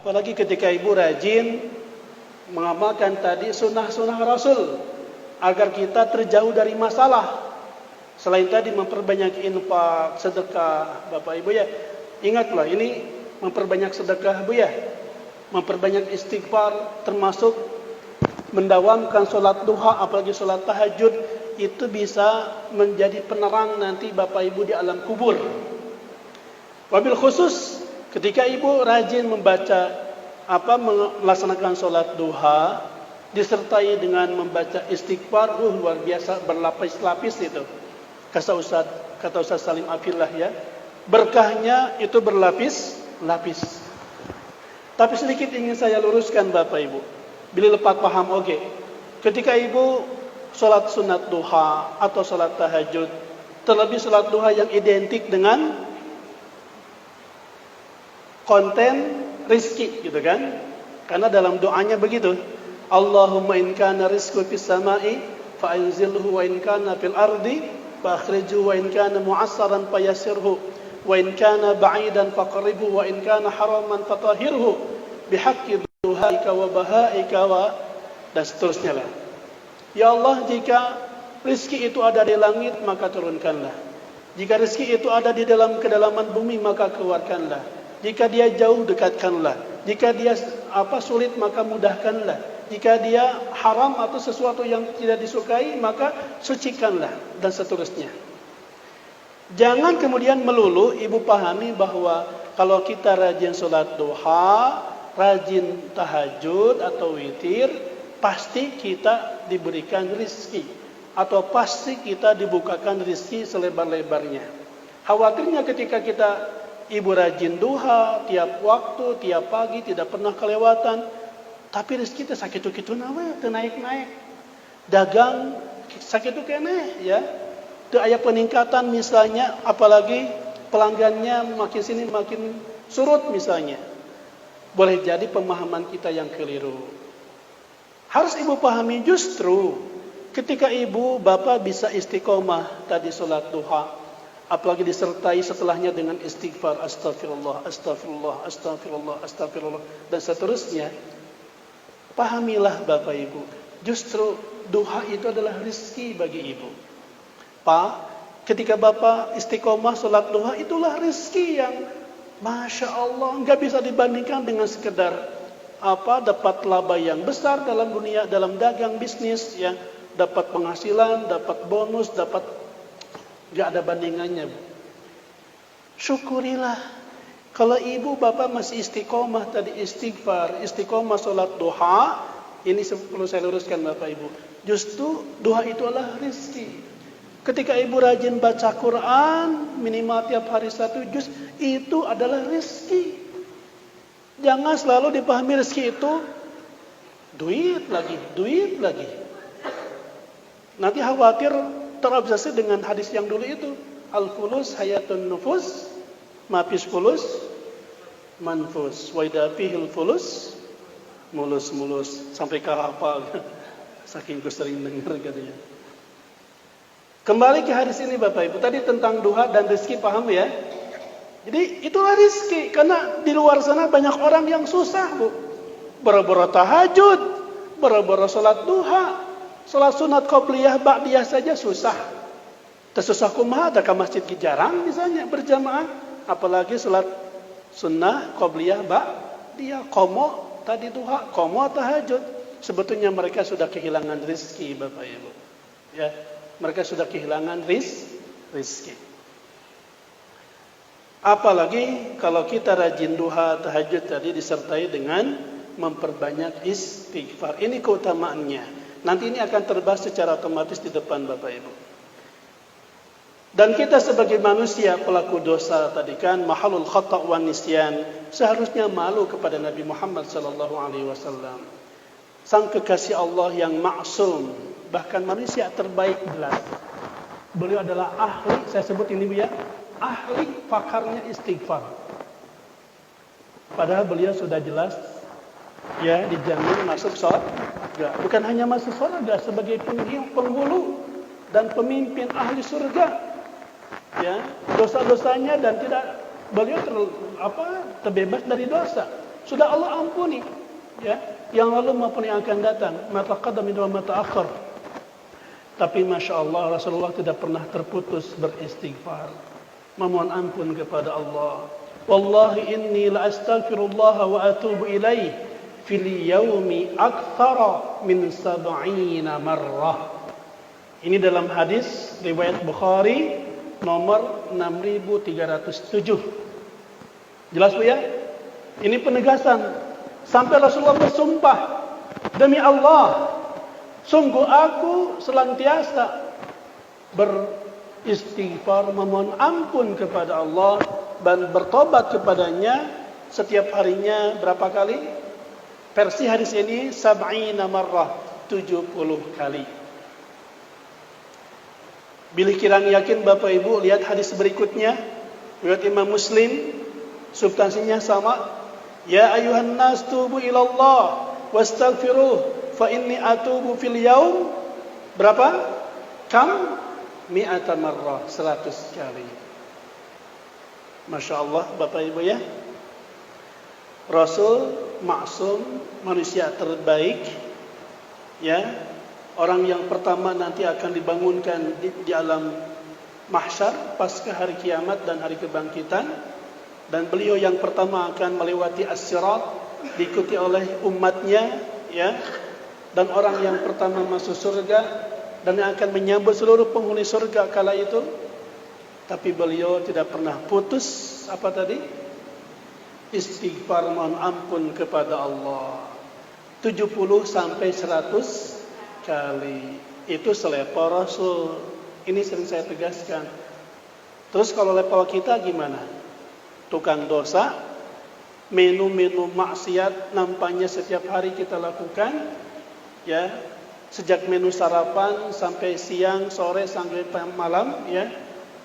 Apalagi ketika ibu rajin mengamalkan tadi sunnah-sunnah Rasul agar kita terjauh dari masalah. Selain tadi memperbanyak infak, sedekah, Bapak Ibu ya. Ingatlah ini memperbanyak sedekah Bu ya. Memperbanyak istighfar, termasuk mendawamkan sholat duha, apalagi sholat tahajud, itu bisa menjadi penerang nanti Bapak Ibu di alam kubur. Wabil khusus ketika ibu rajin membaca melaksanakan sholat duha disertai dengan membaca istighfar, luar biasa, berlapis-lapis itu. Kata Ustaz Salim Afillah ya, berkahnya itu berlapis-lapis. Tapi sedikit ingin saya luruskan Bapak Ibu, bila lepas paham oke. Ketika ibu sholat sunat duha atau sholat tahajud, terlebih sholat duha yang identik dengan konten rizki gitu kan, karena dalam doanya begitu, Allahumma in kana rizqu fis samai fa anzilhu wa in kana fil ardi fa akhrijhu wa in kana mu'assaran fayassirhu wa in kana ba'idan faqribhu wa in kana haraman fatahhirhu bihaqqi duhaika wa bahaika wa dan seterusnya lah. Ya Allah, jika rizki itu ada di langit maka turunkanlah. Jika rizki itu ada di dalam kedalaman bumi maka keluarkanlah. Jika dia jauh dekatkanlah. Jika dia sulit maka mudahkanlah. Jika dia haram atau sesuatu yang tidak disukai maka sucikanlah dan seterusnya. Jangan kemudian melulu ibu pahami bahwa kalau kita rajin sholat duha, rajin tahajud atau witir, pasti kita diberikan rizki atau pasti kita dibukakan rizki selebar-lebarnya. Khawatirnya ketika kita ibu rajin duha tiap waktu, tiap pagi tidak pernah kelewatan, tapi rezeki teh sakitu-kitu nawe teu naik-naik. Dagang sakitu keneh ya. Teu aya peningkatan misalnya, apalagi pelanggannya makin sini makin surut misalnya. Boleh jadi pemahaman kita yang keliru. Harus ibu pahami justru ketika ibu bapak bisa istiqomah tadi salat duha, apalagi disertai setelahnya dengan istighfar, astagfirullah, astagfirullah, astagfirullah, astagfirullah dan seterusnya. Pahamilah Bapak Ibu, justru duha itu adalah rezeki bagi ibu. Pak, ketika Bapak istiqomah sholat duha, itulah rezeki yang Masya Allah nggak bisa dibandingkan dengan sekedar dapat laba yang besar dalam dunia, dalam dagang bisnis, ya, dapat penghasilan, dapat bonus, dapat nggak ada bandingannya. Syukurilah. Kalau ibu bapak masih istiqomah tadi istighfar, istiqomah sholat duha, ini perlu saya luruskan Bapak Ibu. Justru duha itu adalah rezeki. Ketika ibu rajin baca Quran, minimal tiap hari 1 juz, itu adalah rezeki. Jangan selalu dipahami rezeki itu duit lagi. Nanti khawatir terobsesi dengan hadis yang dulu itu, al-fulus hayatun nufus, mafis fulus manfus, wa idza fihil fulus mulus sampai kahapal. Saking gue sering dengar katanya. Kembali ke hadis ini Bapak Ibu, tadi tentang duha dan rezeki, paham ya? Jadi itulah rezeki, karena di luar sana banyak orang yang susah, Bu. Boro-boro tahajud, boro-boro salat duha, salat sunat qobliyah ba'diyah saja susah. Tersusah kumaha ada ke masjid jarang misalnya berjamaah, apalagi salat sunnah qobliyah ba'diyah, qomo tadi duha, qomo tahajud. Sebetulnya mereka sudah kehilangan rezeki Bapak Ibu. Ya, mereka sudah kehilangan rezeki. Apalagi kalau kita rajin duha, tahajud tadi disertai dengan memperbanyak istighfar. Ini keutamaannya. Nanti ini akan terbahas secara otomatis di depan Bapak Ibu. Dan kita sebagai manusia pelaku dosa tadi kan mahalul khata' wan nisyan, seharusnya malu kepada Nabi Muhammad sallallahu alaihi wasallam. Sang kekasih Allah yang maksum, bahkan manusia terbaik jelas. Beliau adalah ahli, saya sebut ini ya, ahli pakarnya istighfar. Padahal beliau sudah jelas ya dijamin masuk surga. Bukan hanya masuk surga, sebagai penghulu dan pemimpin ahli surga. Ya, dosa-dosanya dan tidak beliau terbebas dari dosa. sudah Allah ampuni, ya, yang lalu maupun yang akan datang, ma taqaddama min wa ma ta'akhkhar. Tapi Masya Allah, Rasulullah tidak pernah terputus beristighfar, memohon ampun kepada Allah. Wallahi inni la astaghfirullah wa atubu ilaih fil yaumi aktsara min 70 marrah. Ini dalam hadis riwayat Bukhari nomor 6307. Jelas Bu ya? Ini penegasan. Sampai Rasulullah bersumpah, demi Allah, sungguh aku senantiasa beristighfar, memohon ampun kepada Allah dan bertobat kepadanya setiap harinya berapa kali? Versi hadis ini 70 marrah, 70 kali. Bila kirang yakin Bapak Ibu, lihat hadis berikutnya, riwayat Imam Muslim, substansinya sama. Ya ayuhan nas tubu ilallah wastaghfiruh fa inni atubu fil yaum berapa? Kam? Mi'ata marrah, 100 kali. Masya Allah Bapak Ibu ya. Rasul maksum, manusia terbaik, ya. Orang yang pertama nanti akan dibangunkan di alam mahsyar pasca hari kiamat dan hari kebangkitan, dan beliau yang pertama akan melewati as-sirat diikuti oleh umatnya, ya, dan orang yang pertama masuk surga dan yang akan menyambut seluruh penghuni surga kala itu. Tapi beliau tidak pernah putus apa tadi? Istighfar, mohon ampun kepada Allah 70 sampai 100 kali. Itu selevel Rasul. Ini sering saya tegaskan. Terus kalau level kita gimana? Tukang dosa, menu-menu maksiat nampaknya setiap hari kita lakukan, ya, sejak menu sarapan sampai siang, sore, sampai malam, ya,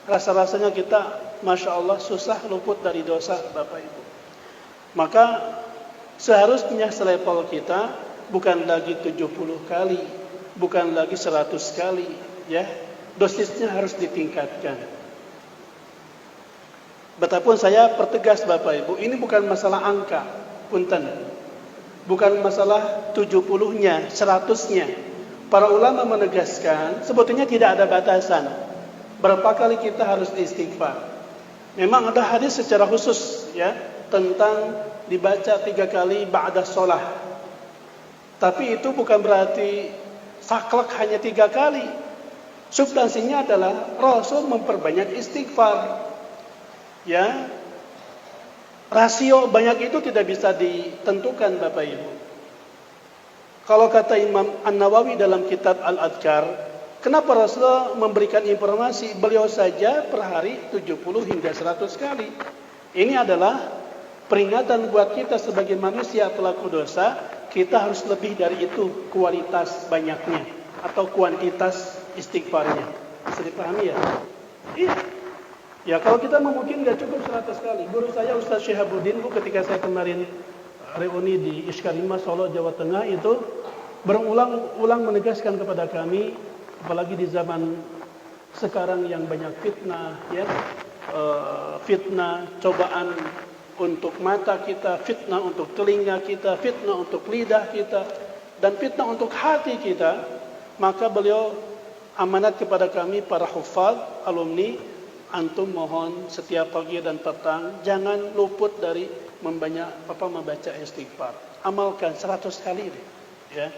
rasa-rasanya kita Masya Allah susah luput dari dosa Bapak Ibu. Maka seharusnya selevel kita bukan lagi 70 kali, bukan lagi 100 kali, ya. Dosisnya harus ditingkatkan. Betapun saya pertegas Bapak Ibu, ini bukan masalah angka, punten. Bukan masalah 70-nya, 100-nya. Para ulama menegaskan sebetulnya tidak ada batasan berapa kali kita harus istighfar. Memang ada hadis secara khusus, ya, tentang dibaca 3 kali ba'da sholah. Tapi itu bukan berarti saklek hanya 3 kali. Substansinya adalah Rasul memperbanyak istighfar. Ya, rasio banyak itu tidak bisa ditentukan Bapak Ibu. Kalau kata Imam An-Nawawi dalam kitab Al-Adhkar, kenapa Rasul memberikan informasi beliau saja per hari 70 hingga 100 kali. Ini adalah peringatan buat kita sebagai manusia pelaku dosa. Kita harus lebih dari itu kualitas banyaknya atau kuantitas istighfarnya. Bisa dipahami ya? Iya. Ya kalau kita mungkin nggak cukup 100 kali. Guru saya Ustaz Syihabuddin Bu, ketika saya kemarin reuni di Iskarima Solo Jawa Tengah itu berulang-ulang menegaskan kepada kami, apalagi di zaman sekarang yang banyak fitnah, ya, fitnah, cobaan untuk mata kita, fitnah untuk telinga kita, fitnah untuk lidah kita, dan fitnah untuk hati kita. Maka beliau amanat kepada kami para hufaz, alumni, antum mohon setiap pagi dan petang jangan luput dari membaca istighfar. Amalkan 100 kali deh, ya.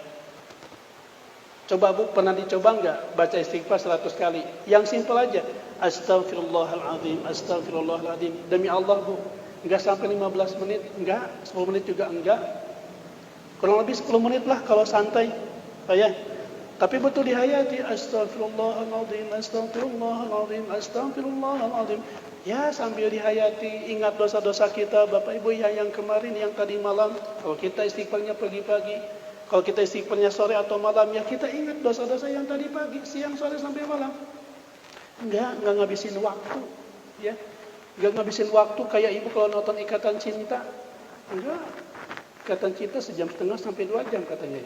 Coba Bu, pernah dicoba enggak baca istighfar 100 kali? Yang simpel aja. Astaghfirullahaladzim, astaghfirullahaladzim. Demi Allah Bu, enggak sampai 15 menit, enggak, 10 menit juga enggak. Kurang lebih 10 menit lah kalau santai. Ya. Tapi betul dihayati, astaghfirullahaladzim, astaghfirullahaladzim, astaghfirullahaladzim. Ya, sambil dihayati, ingat dosa-dosa kita Bapak Ibu ya, yang kemarin, yang tadi malam. Kalau kita istighfarnya pagi-pagi, kalau kita istighfarnya sore atau malam, ya kita ingat dosa-dosa yang tadi pagi, siang, sore sampai malam. Enggak ngabisin waktu, ya. Enggak ngabisin waktu kayak ibu kalau nonton Ikatan Cinta. Enggak. Ikatan Cinta 1,5 jam sampai 2 jam katanya.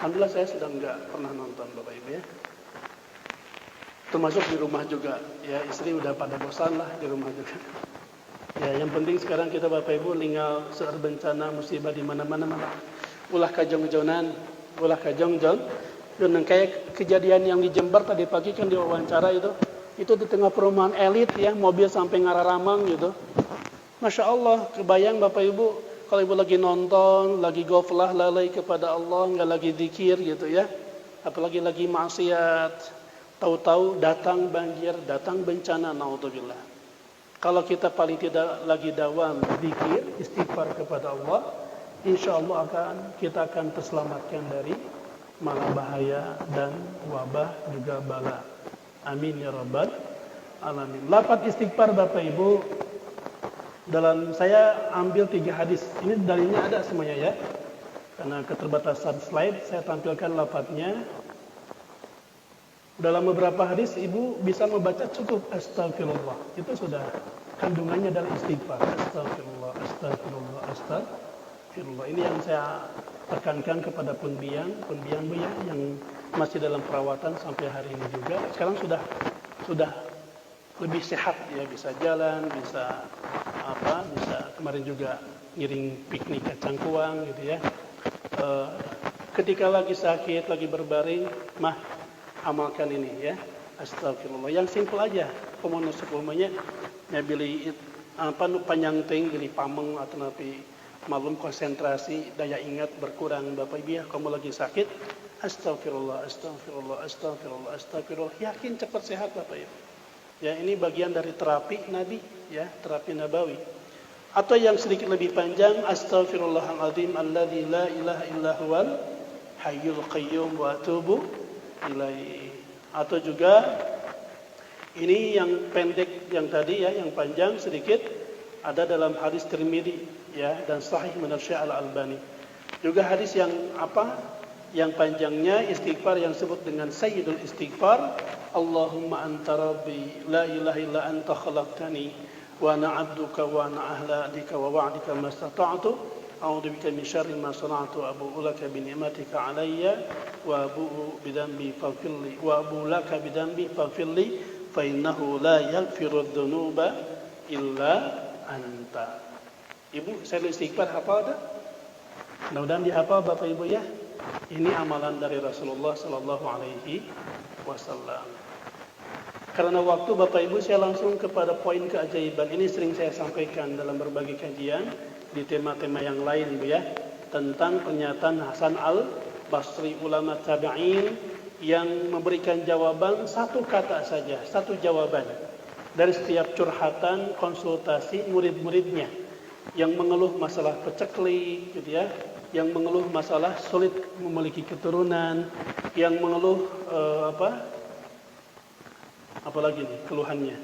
Alhamdulillah saya sudah enggak pernah nonton Bapak Ibu ya. Termasuk di rumah juga, ya, istri udah pada bosan lah di rumah juga. Ya, yang penting sekarang kita Bapak Ibu tinggal seueur bencana musibah di mana-mana ulah kajong-jonan, ulah kajong-jon. Dan kayak kejadian yang di Jember tadi pagi kan diwawancara itu di tengah perumahan elit ya, mobil sampai ngararamang gitu. Masya Allah, kebayang Bapak Ibu kalau Ibu lagi nonton, lagi ghaflah, lalai kepada Allah, nggak lagi zikir gitu ya. Apalagi lagi maksiat, tahu-tahu datang banjir, datang bencana, naudzubillah. Kalau kita paling tidak lagi dawam zikir, istighfar kepada Allah, insya Allah kita akan terselamatkan dari malapetaka dan wabah juga bala. Amin ya rabbal alamin. Lafaz istighfar Bapak Ibu, dalam saya ambil 3 hadis. Ini dalilnya ada semuanya ya. Karena keterbatasan slide, saya tampilkan lafaznya. Dalam beberapa hadis Ibu bisa membaca cukup astagfirullah. Itu sudah kandungannya adalah istighfar. Astagfirullah, astagfirullah, astagfirullah. Ini yang saya tekankan kepada penbiang yang masih dalam perawatan sampai hari ini juga. Sekarang sudah lebih sehat ya, bisa jalan, bisa kemarin juga ngiring piknik kacang kuang gitu ya. Ketika lagi sakit, lagi berbaring, amalkan ini ya, astagfirullah. Yang simpel aja, pemono sepuluhnya beli panjang ting, beli pameng atau napi malum konsentrasi, daya ingat berkurang Bapak Ibu ya. Kamu lagi sakit, astagfirullah, astagfirullah, astagfirullah, astagfirullah. Yakin cepat sehat Bapak Ibu. Ya, ini bagian dari terapi Nabi ya, terapi nabawi. Atau yang sedikit lebih panjang, astaghfirullahaladzim alladzi la ilaha illa huwal hayyul qayyum wa atubu ilaihi. Atau juga ini yang pendek yang tadi ya, yang panjang sedikit ada dalam hadis Tirmidzi ya, dan sahih menurut Syekh Al-Albani. Juga hadis yang yang panjangnya istighfar yang disebut dengan sayyidul istighfar, Allahumma anta rabbi la ilaha illa anta khalaqtani wa ana 'abduka wa ana ahla dika wa wa'dika mastata'tu a'udzu bika min syarri ma sana'tu abu'u laka bi ni'matika 'alayya wa abu'u bi dhanbi faghfirli wa abu'u laka bi dhanbi faghfirli fa innahu la yaghfiru dzunuba illa anta. Ibu, saya istighfar hafal dah? Mudah-mudahan dihafal Bapak Ibu ya. Ini amalan dari Rasulullah sallallahu alaihi wasallam. Karena waktu Bapak Ibu, saya langsung kepada poin keajaiban. Ini sering saya sampaikan dalam berbagai kajian di tema-tema yang lain Ibu ya, tentang pernyataan Hasan al-Basri, ulama tabi'in, yang memberikan jawaban satu kata saja, satu jawaban dari setiap curhatan konsultasi murid-muridnya yang mengeluh masalah peceklik gitu ya, yang mengeluh masalah sulit memiliki keturunan, yang mengeluh apalagi nih keluhannya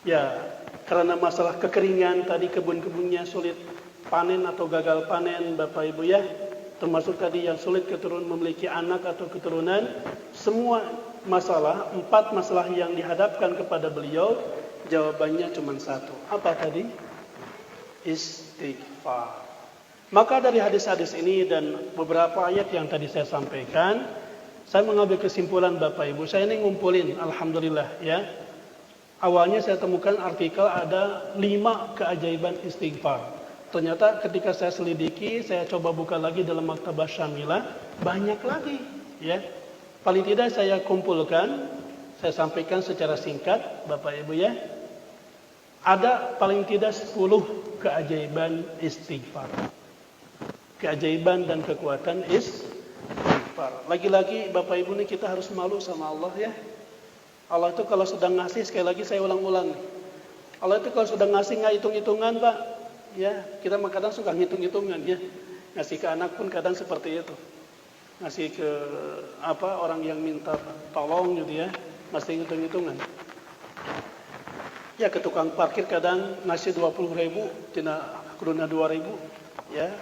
ya, karena masalah kekeringan tadi, kebun-kebunnya sulit panen atau gagal panen Bapak Ibu ya, termasuk tadi yang sulit memiliki anak atau keturunan. Semua masalah, 4 masalah yang dihadapkan kepada beliau, jawabannya cuma satu. Apa tadi? Istighfar. Maka dari hadis-hadis ini dan beberapa ayat yang tadi saya sampaikan, saya mengambil kesimpulan Bapak Ibu. Saya ini ngumpulin, alhamdulillah ya. Awalnya saya temukan artikel ada 5 keajaiban istighfar. Ternyata ketika saya selidiki, saya coba buka lagi dalam Maktabah Syamilah, banyak lagi ya. Paling tidak saya kumpulkan, saya sampaikan secara singkat Bapak Ibu ya. Ada paling tidak 10 keajaiban istighfar. Keajaiban dan kekuatan istighfar. Lagi-lagi Bapak Ibu ini kita harus malu sama Allah ya. Allah itu kalau sedang ngasih, sekali lagi saya ulang-ulang nih. Allah itu kalau sedang ngasih nggak hitung-hitungan Pak. Ya, kita kadang suka ngitung-hitungan ya. Ngasih ke anak pun kadang seperti itu. Ngasih ke orang yang minta tolong gitu ya, masih hitung-hitungan. Ya, ke tukang parkir kadang ngasih 20.000, tina kuruna 2.000 ya.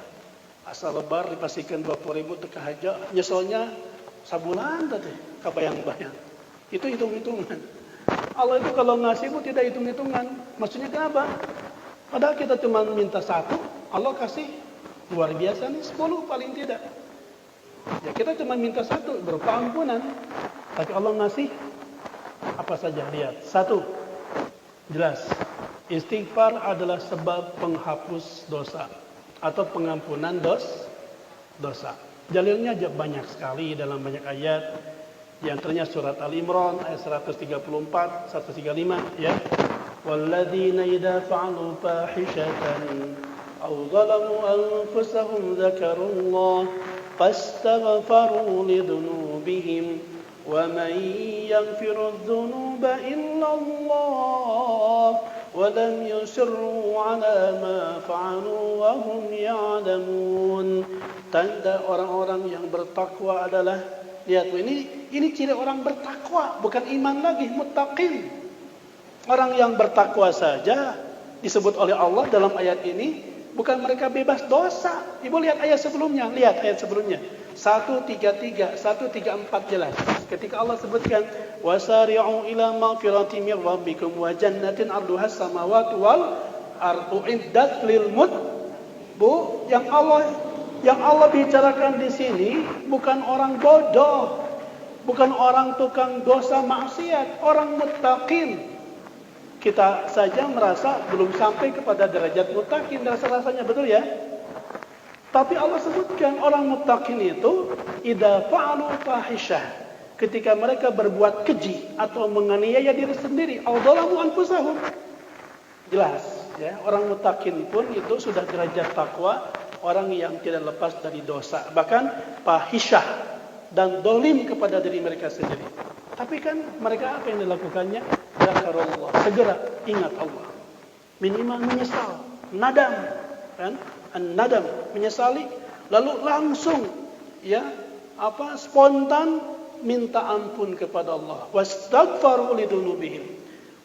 Asal lebar dipastikan 20.000 teka haja, nyeselnya sabulan tadi kabayang-bayang. Itu hitung-hitungan. Allah itu kalau ngasih pun tidak hitung-hitungan. Maksudnya kenapa? Padahal kita cuma minta 1, Allah kasih luar biasa nih 10 paling tidak. Ya kita cuma minta 1 berupa ampunan, tapi Allah ngasih apa saja. Lihat, 1, Jelas. Istighfar adalah sebab penghapus dosa atau pengampunan dosa. Dalilnya banyak sekali dalam banyak ayat. Di antaranya surat Al-Imran ayat 134, 135 ya. Walladzina idza fa'alu fahishatan aw zalamu anfusahum dzakarullah fastaghfaru lidunubihim wa man yaghfiru dzunuba illa Allah wa lam yusirru ala ma fa'alu wa hum ya'lamun. Tanda orang-orang yang bertakwa adalah, lihat ini ciri orang bertakwa, bukan iman lagi, muttaqin. Orang yang bertakwa saja disebut oleh Allah dalam ayat ini, bukan mereka bebas dosa. Ibu lihat ayat sebelumnya, 133, 134 jelas. Ketika Allah sebutkan wasari'u ila maghfirati mir rabbikum wa jannatin 'arduhas samawati wal ardu iddat lil Bu, yang Allah bicarakan di sini bukan orang bodoh, bukan orang tukang dosa maksiat, orang muttaqin. Kita saja merasa belum sampai kepada derajat muttaqin, rasa-rasanya betul ya. Tapi Allah sebutkan orang muttaqin itu idza fa'alu fahisyah, ketika mereka berbuat keji atau menganiaya diri sendiri, au dzalamu anfusahum. Jelas ya, orang muttaqin pun itu sudah derajat takwa, orang yang tidak lepas dari dosa, bahkan fahisyah dan dolim kepada diri mereka sendiri. Tapi kan mereka apa yang dilakukannya? Zakarullah, segera ingat Allah, minimal menyesal, nadam, kan? An-nadam, menyesali, lalu langsung spontan minta ampun kepada Allah. Wastaghfaru lidunubihim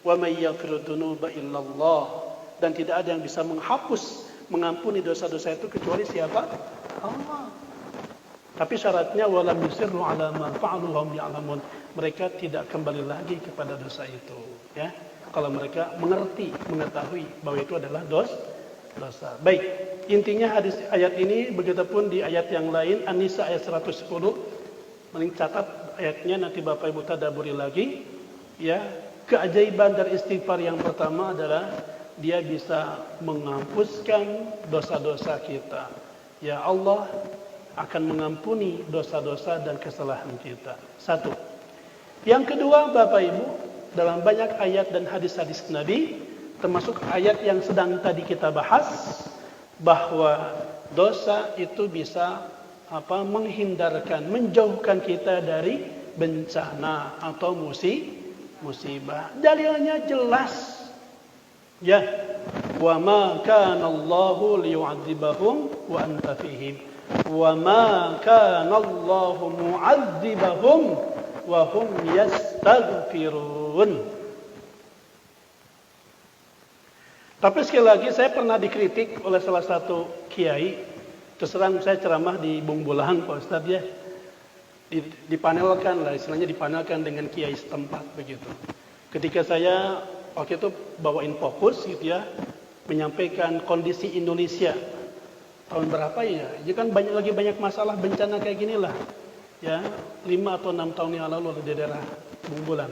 wa may yaghfiru dzunuba illallah. Dan tidak ada yang bisa menghapus, mengampuni dosa-dosa itu kecuali siapa? Allah. Tapi syaratnya walam yusirru ala ma fa'alu hum ya'lamun. Mereka tidak kembali lagi kepada dosa itu, ya. Kalau mereka mengetahui bahwa itu adalah dosa. Baik, intinya hadis ayat ini, begitupun di ayat yang lain, An-Nisa ayat 110. Mending catat ayatnya, nanti Bapak Ibu tadabburi lagi, ya. Keajaiban dari istighfar yang pertama adalah dia bisa menghapuskan dosa-dosa kita. Ya, Allah akan mengampuni dosa-dosa dan kesalahan kita. Satu. Yang kedua, Bapak Ibu, dalam banyak ayat dan hadis-hadis Nabi, termasuk ayat yang sedang tadi kita bahas, bahwa dosa itu bisa menghindarkan, menjauhkan kita dari bencana atau musibah. Dalilnya jelas. Ya, wa ma kana Allahu liyu'adzibahum wa anta fihim. Wa ma kana Allahu mu'adzibahum wa hum yastaghfirun. Tapi sekali lagi, saya pernah dikritik oleh salah satu kiai. Terus terang, saya ceramah di Bung Bulaang, Pak Ustadz ya. Dipanelkan lah, istilahnya dipanelkan dengan kiai setempat begitu. Ketika saya waktu itu bawain fokus gitu ya, menyampaikan kondisi Indonesia tahun berapa ya? Jadi kan banyak masalah bencana kayak gini lah. Ya, 5 atau 6 tahun yang lalu di daerah Bung Bulaang.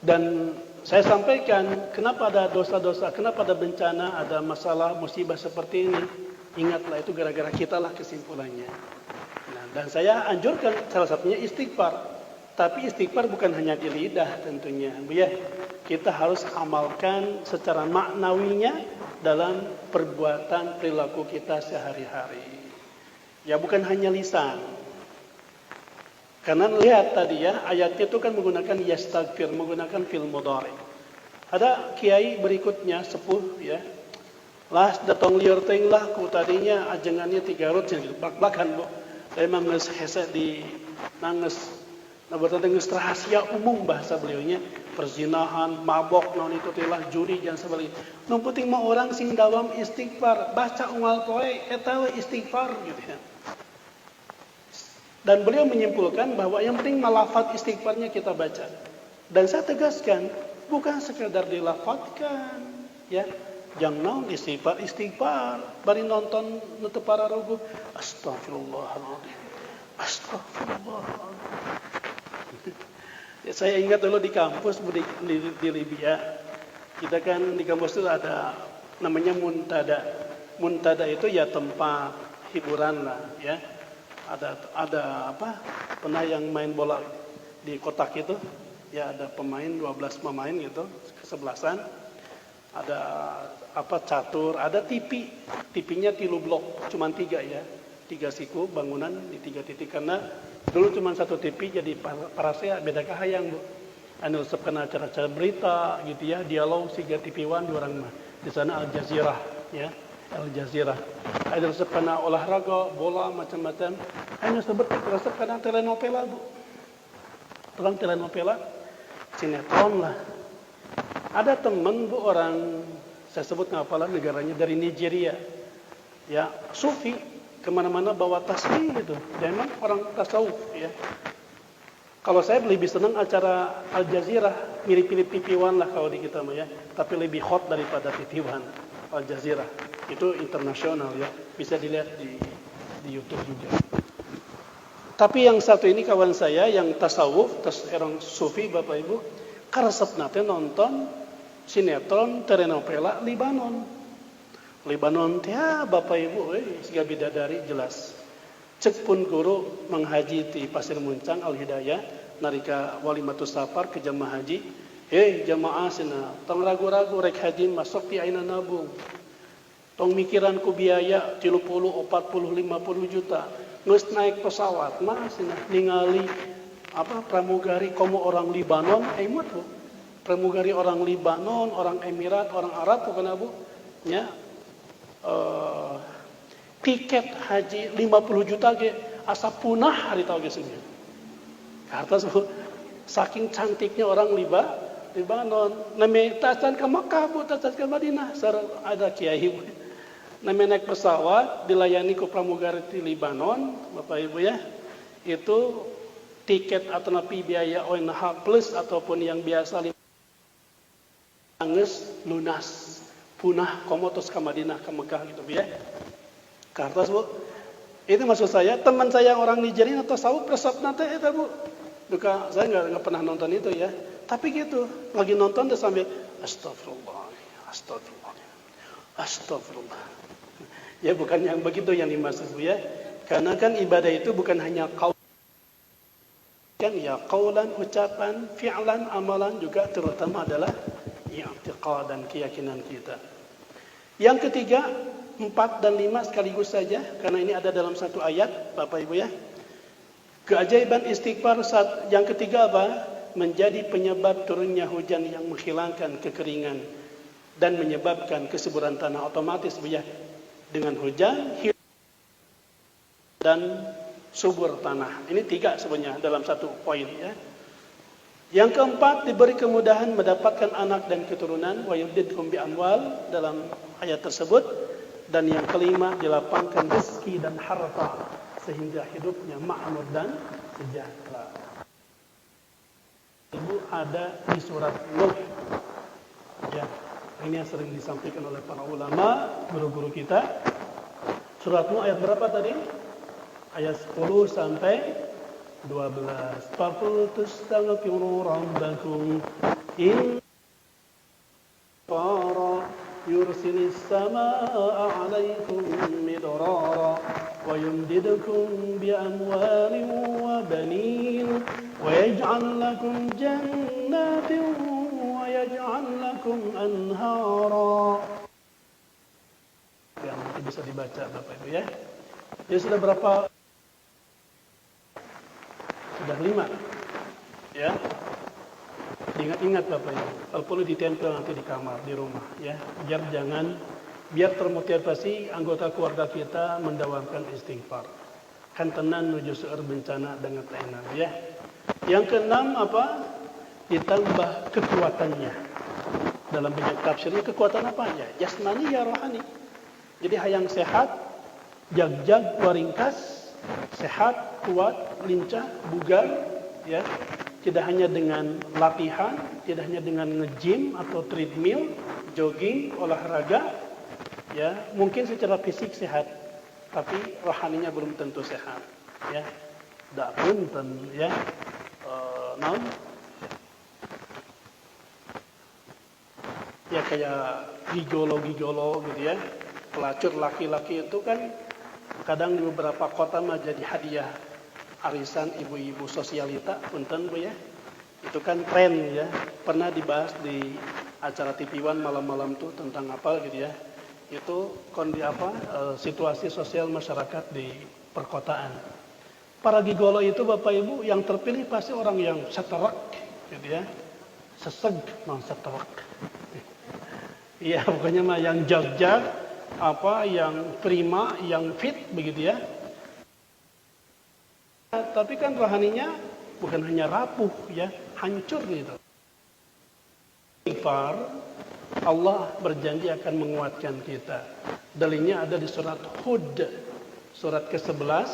Dan saya sampaikan, kenapa ada dosa-dosa, kenapa ada bencana, ada masalah, musibah seperti ini. Ingatlah, itu gara-gara kita lah kesimpulannya. Nah, dan saya anjurkan salah satunya istighfar. Tapi istighfar bukan hanya di lidah tentunya. Ya, kita harus amalkan secara maknawinya dalam perbuatan perilaku kita sehari-hari. Ya, bukan hanya lisan. Karena lihat tadi ya, ayatnya itu kan menggunakan yastaghfir, menggunakan fi'il mudhari. Ada kiai berikutnya, sepuh ya. Las datang liur teuing lah ku tadinya ajengannya 3 rut gitu. Bak-bakan Bu. Emang geus hese di nangis. Nah, berarti geus rahasia umum bahasa beliaunya, perzinahan, mabok, non itu tilah juri dan sebagainya. Nu penting mah orang sing dawam istighfar, baca unggal poe eta we istighfar gitu ya. Dan beliau menyimpulkan bahwa yang penting lafaz istighfarnya kita baca. Dan saya tegaskan, bukan sekedar dilafadzkan, ya. Jangan istighfar, bari nonton nu teu pararuguh, astagfirullahaladzim. Astagfirullahaladzim. Ya, Saya ingat dulu di kampus di Libya, kita kan di kampus itu ada namanya muntada. Muntada itu ya tempat hiburan lah, ya. Ada apa? Pernah yang main bola di kotak itu, ya ada pemain 12 pemain gitu, kesebelasan. Ada apa catur, ada TV. TV-nya tilu blok, cuma 3 ya. 3 siku bangunan di 3 titik karena dulu cuma 1 TV jadi parasnya beda kahayang Bu. Anu resep kena acara-acara berita gitu ya, dialog 3 TV-wan di orang mah. Di sana Al Jazeera ya. Al Jazeera. Ada resep kena olahraga, bola macam-macam. Hanya resep kena telenovela Bu. Terang telenovela sinetron lah. Ada teman Bu orang, saya sebut ngapalah negaranya dari Nigeria. Ya, sufi kemana-mana bawa tasbih gitu. Dan memang orang tasawuf ya. Kalau saya lebih senang acara Al Jazeera, mirip-mirip TV One lah kalau di kita mah ya. Tapi lebih hot daripada TV One. Al Jazeera itu internasional ya. Bisa dilihat di YouTube juga. Tapi yang satu ini kawan saya yang tasawuf, orang sufi Bapak Ibu, karesep nate nonton sinetron telenovela Libanon. Libanon teh Bapak Ibu siga bidadari jelas. Cek pun guru menghaji di Pasir Muncang Al Hidayah narika walimatus safar ke jamaah haji. Jamaah sina tong ragu-ragu rek haji masuk ti aina nabung. Tong mikiran ku biaya 30, 40, 50 juta. Geus naik pesawat mah sina ningali apa pramugari komo orang Libanon imut Bu. Pramugari orang Libanon, orang Emirat, orang Arab bukan Bu? Ya. Tiket haji 50 juta ge asa punah hari tau ge seuneu. Karena saking cantiknya orang Libanon, name tacan ke Mekah Bu, tacan ke Madinah, ada kiai Bu. Name naik pesawat dilayani ku pramugari di Libanon, Bapak Ibu ya. Itu tiket atau napi biaya ONH plus ataupun yang biasa geus lunas. Punah komotos ke Madinah ke Mekah gitu ya. Kartas Bu. Itu maksud saya, teman saya orang Nigeria atau tasawuf resep nate eta Bu. Duka saya enggak pernah nonton itu ya. Tapi gitu, lagi nonton terus sambil astagfirullah. Ya bukan yang begitu yang dimaksud Bu ya. Karena kan ibadah itu bukan hanya qaul kan ya qaulan ucapan, fi'lan amalan juga terutama adalah i'tiqad dan keyakinan kita. Yang ketiga, 4 dan 5 sekaligus saja karena ini ada dalam satu ayat Bapak Ibu ya. Keajaiban istighfar yang ketiga apa? Menjadi penyebab turunnya hujan yang menghilangkan kekeringan dan menyebabkan kesuburan tanah otomatis Bu ya. Dengan hujan dan subur tanah. Ini 3 sebenarnya dalam satu poin ya. Yang keempat diberi kemudahan mendapatkan anak dan keturunan wa yumdidkum bi amwal dalam ayat tersebut dan yang kelima dilapangkan rezeki dan harta sehingga hidupnya makmur dan sejahtera. Ibu ada di surat Nuh. Ya, ini yang sering disampaikan oleh para ulama, guru-guru kita. Surat Nuh ayat berapa tadi? Ayat 10 sampai 12. Faqultustaghfiru rabbakum in qara yursilis samaa'a 'alaikum midrara wa yumdidukum bi amwalin wa banin wa yaj'al lakum jannatin wa yaj'al lakum anhara. Ya, nanti bisa dibaca Bapak Ibu ya. Jadi sudah berapa? Sudah 5 ya. Diingat-ingat Bapak Ibu. Kalau perlu ditempel nanti di kamar, di rumah ya. Biar termotivasi anggota keluarga kita mendawamkan istighfar. Kan tenan menuju seueur bencana dengan tenan ya. Yang keenam apa? Ditambah kekuatannya. Dalam banyak tafsirnya kekuatan apa aja? Jasmani ya rohani. Jadi hayang sehat, jag-jag waringkas, sehat, kuat, lincah, bugar, ya. Tidak hanya dengan latihan, tidak hanya dengan nge-gym atau treadmill, jogging, olahraga, ya. Mungkin secara fisik sehat, tapi rohaninya belum tentu sehat, ya. Da punten, ya. Ya kayak gigolo-gigolo gitu ya. Pelacur laki-laki itu kan kadang di beberapa kota mah jadi hadiah arisan ibu-ibu sosialita, punten Bu ya. Itu kan tren ya. Pernah dibahas di acara TV One malam-malam tuh tentang apa gitu ya. Itu situasi sosial masyarakat di perkotaan. Para gigolo itu Bapak Ibu yang terpilih pasti orang yang seterak gitu ya. Seseg non seterak. Iya, pokoknya mah yang jag-jag, yang prima, yang fit begitu ya. Tapi kan rohaninya bukan hanya rapuh ya, hancur gitu. Istighfar, Allah berjanji akan menguatkan kita. Dalilnya ada di surat Hud, surat ke-11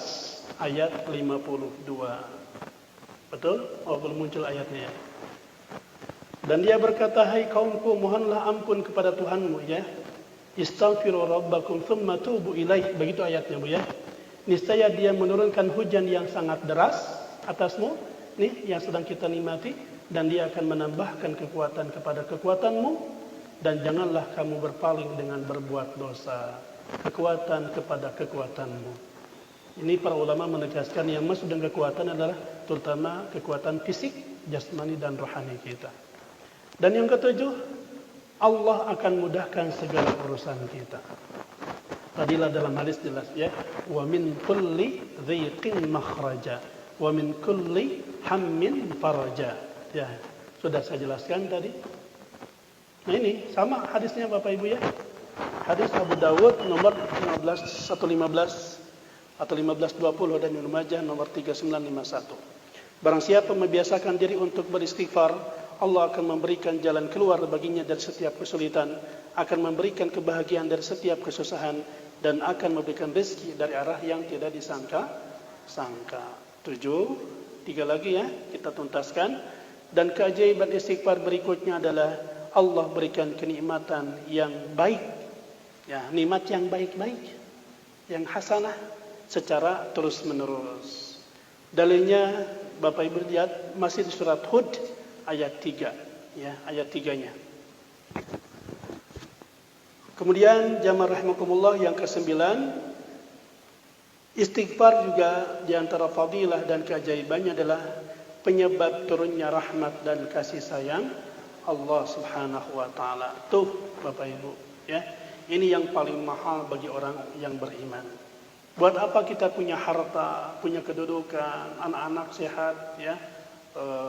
ayat 52. Betul? Oh, belum muncul ayatnya ya. Dan dia berkata, hai kaumku, mohonlah ampun kepada Tuhanmu ya. Istaghfiru rabbakum thumma tubu ilaih. Begitu ayatnya Bu ya. Niscaya dia menurunkan hujan yang sangat deras atasmu, nih yang sedang kita nikmati, dan dia akan menambahkan kekuatan kepada kekuatanmu, dan janganlah kamu berpaling dengan berbuat dosa. Kekuatan kepada kekuatanmu. Ini para ulama menegaskan yang maksud dengan kekuatan adalah terutama kekuatan fisik, jasmani dan rohani kita. Dan yang ketujuh, Allah akan mudahkan segala urusan kita. Tadilah dalam hadis jelas ya, wa min kulli dhiqin makhraja, wa min kulli hammin faraja. Ya, sudah saya jelaskan tadi. Nah ini sama hadisnya Bapak Ibu ya. Hadis Abu Dawud nomor 115 atau 1520 dan Ibnu Majah nomor 3951. Barang siapa membiasakan diri untuk beristighfar, Allah akan memberikan jalan keluar baginya dari setiap kesulitan, akan memberikan kebahagiaan dari setiap kesusahan, dan akan memberikan rezeki dari arah yang tidak disangka-sangka. 7, 3 lagi ya, kita tuntaskan. Dan keajaiban istighfar berikutnya adalah Allah berikan kenikmatan yang baik. Ya, nikmat yang baik-baik, yang hasanah secara terus-menerus. Dalilnya Bapak Ibu lihat masih di surat Hud ayat 3 ya, ayat 3-nya. Kemudian jamaah rahimakumullah yang ke-9, istighfar juga di antara fadilah dan keajaibannya adalah penyebab turunnya rahmat dan kasih sayang Allah Subhanahu wa taala. Tuh Bapak Ibu ya, ini yang paling mahal bagi orang yang beriman. Buat apa kita punya harta, punya kedudukan, anak-anak sehat ya,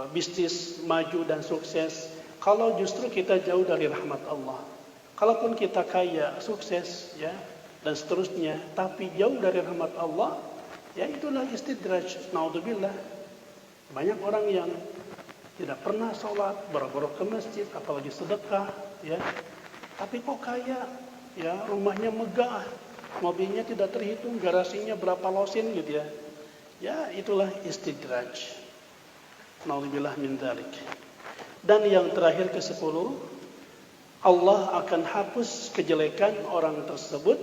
bisnis maju dan sukses, kalau justru kita jauh dari rahmat Allah. Kalaupun kita kaya, sukses ya, dan seterusnya, tapi jauh dari rahmat Allah, ya itulah istidraj. Naudzubillah. Banyak orang yang tidak pernah sholat, boro-boro ke masjid, apalagi sedekah ya, tapi kok kaya ya, rumahnya megah, mobilnya tidak terhitung, garasinya berapa losin gitu ya. Ya itulah istidraj. Naudzubillah min dzalik. Dan yang terakhir ke-10, Allah akan hapus kejelekan orang tersebut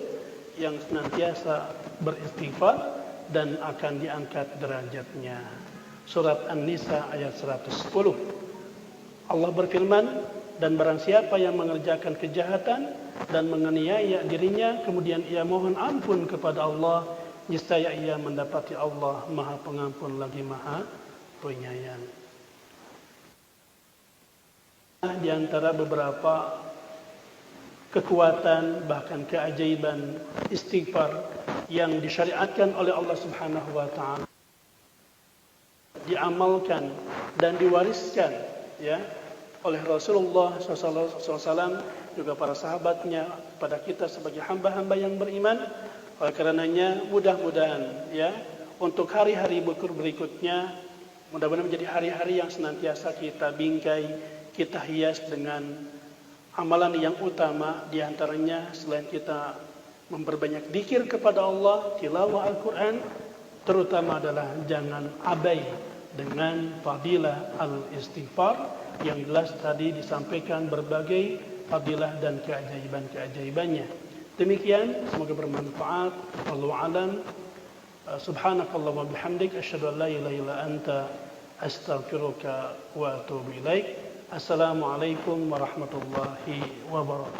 yang senantiasa beristighfar dan akan diangkat derajatnya. Surat An-Nisa ayat 110. Allah berfirman, dan barang siapa yang mengerjakan kejahatan dan menganiaya dirinya, kemudian ia mohon ampun kepada Allah, niscaya ia mendapati Allah Maha Pengampun lagi Maha Penyayang. Di antara beberapa kekuatan bahkan keajaiban istighfar yang disyariatkan oleh Allah Subhanahu wa taala, diamalkan dan diwariskan ya oleh Rasulullah SAW juga para sahabatnya pada kita sebagai hamba-hamba yang beriman. Oleh karenanya mudah-mudahan ya untuk hari-hari berikutnya, mudah-mudahan menjadi hari-hari yang senantiasa kita bingkai, kita hias dengan amalan yang utama, diantaranya selain kita memperbanyak dzikir kepada Allah, tilawah Al-Quran, terutama adalah jangan abai dengan fadilah al-istighfar yang jelas tadi disampaikan berbagai fadilah dan keajaiban-keajaibannya. Demikian, semoga bermanfaat. Wallahu a'lam. Subhanakallah wa bihamdik, asyhadu an la ilaha illa anta, astaghfiruka wa atubu ilaik. Assalamualaikum warahmatullahi wabarakatuh.